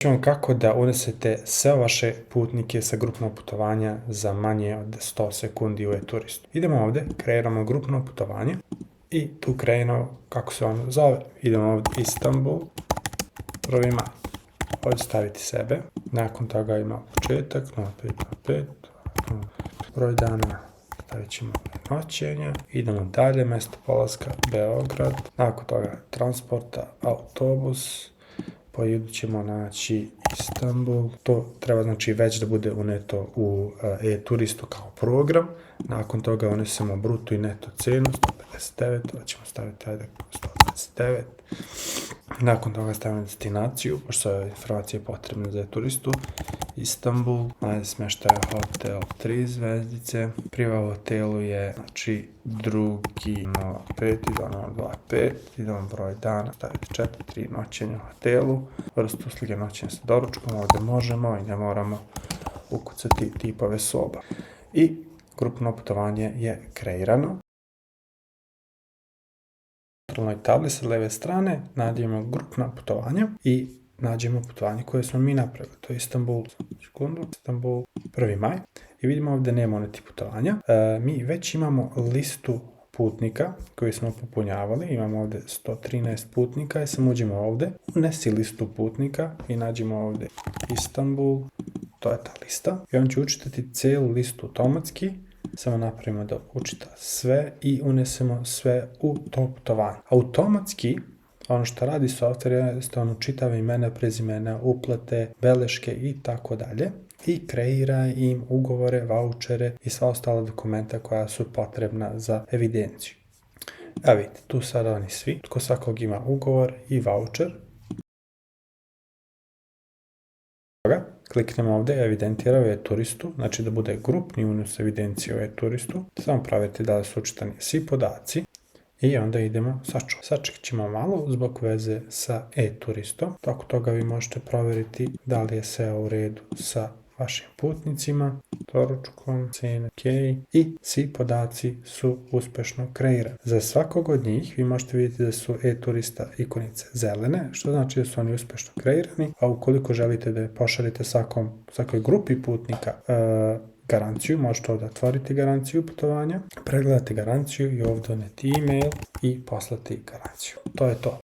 Ćemo kako da unesete sve vaše putnike sa grupnog putovanja za manje od 100 sekundi u e-turistu. Idemo ovdje, kreiramo grupno putovanje i tu kreiramo kako se on zove. Idemo ovdje Istanbul, 1. maj. Ovdje staviti sebe, nakon toga ima početak, 0505, broj dana, stavit ćemo noćenje, idemo dalje, mjesto polaska, Beograd, nakon toga transporta, autobus, po idućemo naći Istanbul, to treba znači već da bude uneto u e-turistu kao program, nakon toga unesemo bruto i neto cenu, 159, to ćemo staviti ajde 129, nakon toga stavimo destinaciju, pošto je informacija potrebna za e-turistu, Istanbul, najde smještaj hotel 3 zvezdice, priva u hotelu je znači 2.05, idemo 25, idemo broj dana, staviti 4, noćenje u hotelu, vrstu usluge noćenja sa doručkom, ovdje možemo i ne moramo ukucati tipove soba. I grupno putovanje je kreirano. U kontrolnoj tabli sa lijeve strane nađemo grupna putovanja i nađemo putovanje koje smo mi napravili. To je Istanbul, Istanbul, 1. maj. I vidimo ovdje nema oneti putovanja. Mi već imamo listu putnika koji smo popunjavali. Imamo ovdje 113 putnika i samo uđemo ovdje. Unesi listu putnika i nađemo ovdje Istanbul. To je ta lista. I on će učitati cijelu listu automatski. Samo napravimo da učita sve i unesemo sve u to putovanje. Automatski ono što radi software je da on učitava imena, prezimena, uplate, beleške i tako dalje i kreira im ugovore, vaučere i sva ostala dokumenta koja su potrebna za evidenciju. Evo vidite, tu sada oni svi, tko svakog ima ugovor i vaučer. Kliknemo ovdje, evidentirao je turistu, znači da bude grupni unos evidencije o e-turistu. Samo provjeriti da li su učitani svi podaci. I onda idemo sačuvati. Sačekat ćemo malo zbog veze sa e-turistom. Tako toga vi možete provjeriti da li je sve u redu sa vašim putnicima, doručkom, cene, ok, i svi podaci su uspješno kreirani. Za svakog od njih vi možete vidjeti da su e-turista ikonice zelene, što znači da su oni uspješno kreirani, a ukoliko želite da pošaljete svakoj grupi putnika garanciju, možete ovdje otvoriti garanciju putovanja, pregledati garanciju i ovdje doneti e-mail i poslati garanciju. To je to.